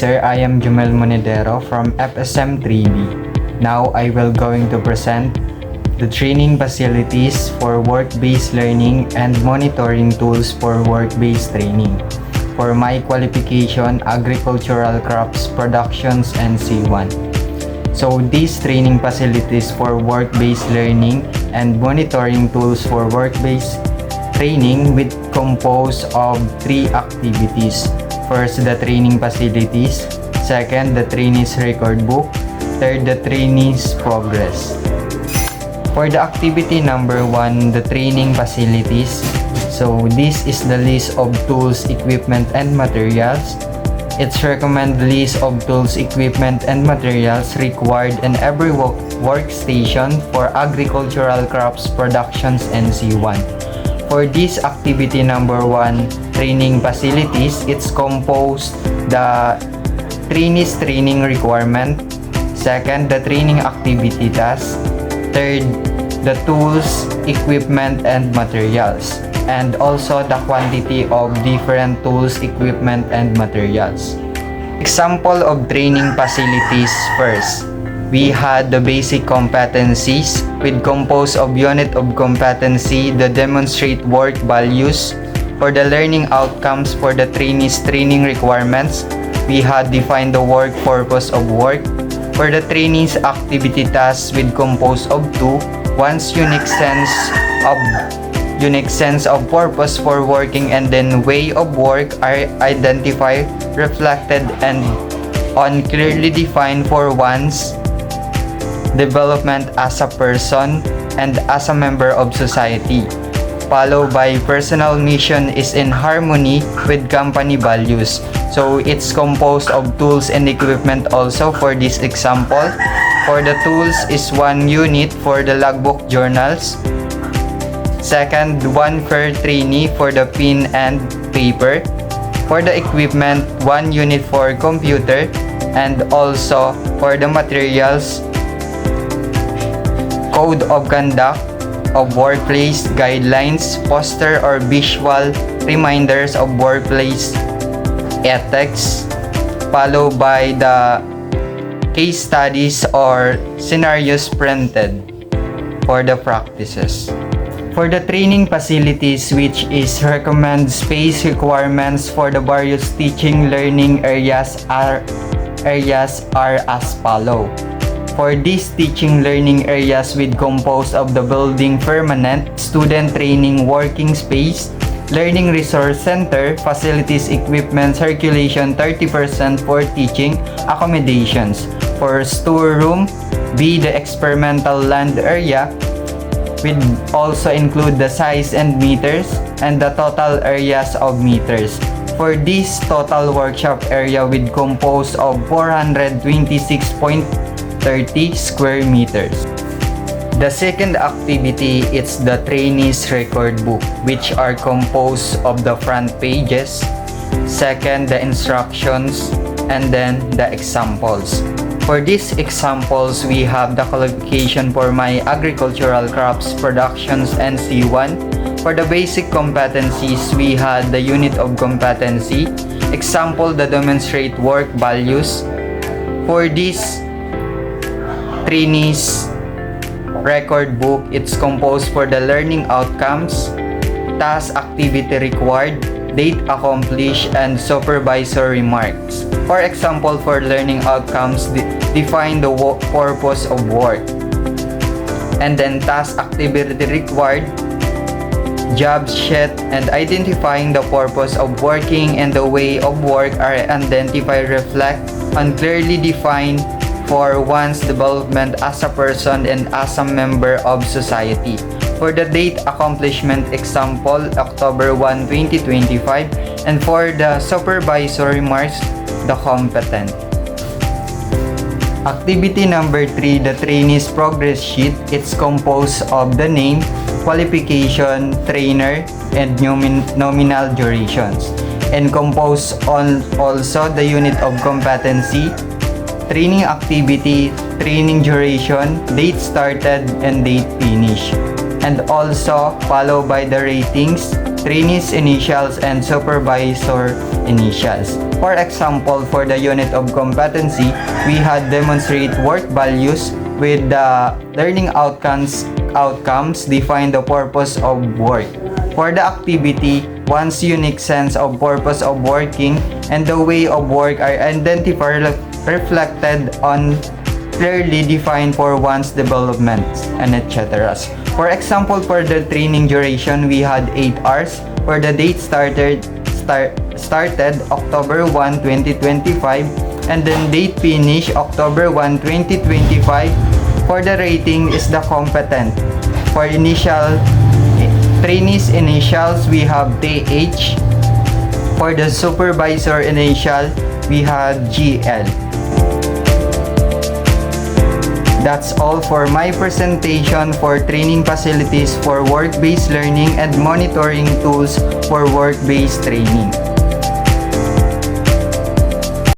sir. I am Jumel Monedero from FSM 3D. Now I will going to present the training facilities for work-based learning and monitoring tools for work-based training. For my qualification, Agricultural Crops Productions and C1. So these training facilities for work-based learning and monitoring tools for work-based training with composed of 3 activities. First, the training facilities. Second, the trainees record book. Third, the trainees progress. For the activity number 1, the training facilities. So this is the list of tools, equipment, and materials. It's recommended list of tools, equipment, and materials required in every workstation for agricultural crops productions and C1. For this activity number 1, training facilities, it's composed the trainees training requirement. Second, the training activity task. Third, the tools, equipment, and materials. And also the quantity of different tools, equipment, and materials. Example of training facilities first. We had the basic competencies with composed of unit of competency, the demonstrate work values. For the learning outcomes for the trainees training requirements, we had defined the work purpose of work. For the trainees activity tasks with composed of 2, one's unique sense of purpose for working and then way of work are identified, reflected, and on clearly defined for one's development as a person and as a member of society, followed by personal mission is in harmony with company values. So it's composed of tools and equipment also for this example. For the tools is 1 unit for the logbook journals. Second, 1 per trainee for the pen and paper. For the equipment, 1 unit for computer, and also for the materials, code of conduct of workplace guidelines, poster or visual reminders of workplace ethics, followed by the case studies or scenarios printed for the practices. For the training facilities, which is recommend space requirements for the various teaching learning areas are as follow. For these teaching learning areas with composed of the building permanent, student training working space, learning resource center, facilities, equipment, circulation, 30% for teaching accommodations. For storeroom, B, the experimental land area, will also include the size and meters and the total areas of meters. For this total workshop area with composed of 426.30 square meters. The second activity is the trainees record book, which are composed of the front pages, second the instructions, and then the examples. For these examples, we have the qualification for my agricultural crops productions and C1. For the basic competencies, we had the unit of competency, example the demonstrate work values. For this trainees record book, it's composed for the learning outcomes, task activity required, date accomplished, and supervisor remarks. For example, for learning outcomes, define the purpose of work, and then task activity required, job sheet, and identifying the purpose of working and the way of work are identified, reflect on clearly defined for one's development as a person and as a member of society. For the date accomplishment example, October 1, 2025, and for the supervisor remarks, the competent. Activity number 3, the trainees progress sheet. It's composed of the name, qualification, trainer, and nominal durations, and composed on also the unit of competency, training activity, training duration, date started, and date finished, and also followed by the ratings, trainees initials, and supervisor initials. For example, for the unit of competency, we had demonstrate work values with the learning outcomes define the purpose of work. For the activity, one's unique sense of purpose of working and the way of work are identified reflected on clearly defined for one's development and etc. For example, for the training duration, we had 8 hours. For the date started October 1, 2025, and then date finish October 1, 2025. For the rating is the competent. For initial trainees initials, we have TH. For the supervisor initial, we had GL. That's all for my presentation for training facilities for work-based learning and monitoring tools for work-based training.